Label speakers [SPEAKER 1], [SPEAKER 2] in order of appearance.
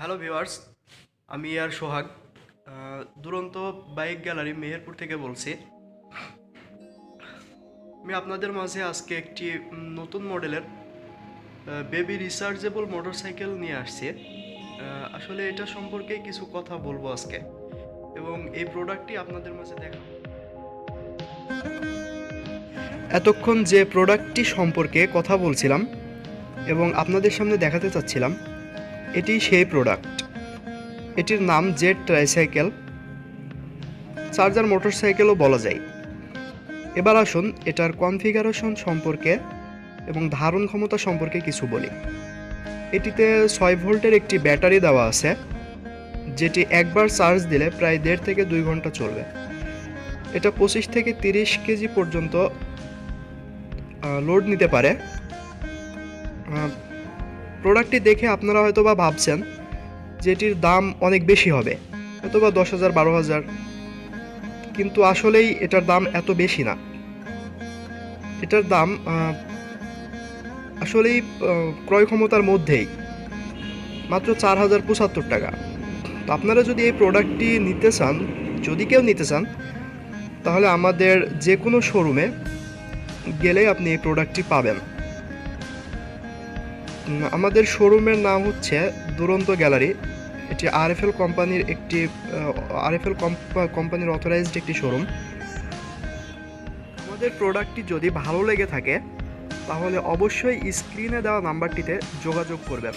[SPEAKER 1] Hello viewers, আমি আর সোহাগ দুরন্ত bike gallery Meherpur থেকে বলছি। আমি আপনাদের মাঝে আজকে একটি নতুন মডেলের বেবি রিচার্জেবল মোটরসাইকেল নিয়ে আসছি। আসলে এটা সম্পর্কে কিছু কথা বলবো আজকে এবং এই প্রোডাক্টটি আপনাদের মাঝে দেখাবো। এতক্ষণ যে প্রোডাক্টটি সম্পর্কে কথা বলছিলাম এবং আপনাদের সামনে দেখাতে চাচ্ছিলাম, এটি সেই প্রোডাক্ট। এটির নাম জেড ট্রাইসাইকেল, চার্জার মোটরসাইকেলও বলা যায়। এবার আসুন এটার কনফিগারেশন সম্পর্কে এবং ধারণ ক্ষমতা সম্পর্কে কিছু বলি। এটিতে 6 ভোল্টের একটি ব্যাটারি দেওয়া আছে, যেটি একবার চার্জ দিলে প্রায় 1.5 থেকে 2 ঘন্টা চলবে। এটা 25 থেকে 30 কেজি পর্যন্ত লোড নিতে পারে। প্রোডাক্টটি দেখে আপনারা হয়তো বা ভাবছেন যে এটির দাম অনেক বেশি হবে, হয়তো বা 10,000 12,000, কিন্তু আসলেই এটার দাম এত বেশি না। এটার দাম আসলেই ক্রয় ক্ষমতার মধ্যেই, মাত্র 4,075 টাকা। তো আপনারা যদি এই প্রোডাক্টটি নিতে চান, যদি কেউ নিতে চান, তাহলে আমাদের যে কোনো শোরুমে গেলে আপনি এই প্রোডাক্টটি পাবেন। আমাদের শোরুমের নাম হচ্ছে দুরন্ত গ্যালারি। এটি আরএফএল কোম্পানির একটি কোম্পানির অথরাইজড একটি শোরুম। আমাদের প্রোডাক্টটি যদি ভালো লেগে থাকে তাহলে অবশ্যই স্ক্রিনে দেওয়া নাম্বারটিতে যোগাযোগ করবেন।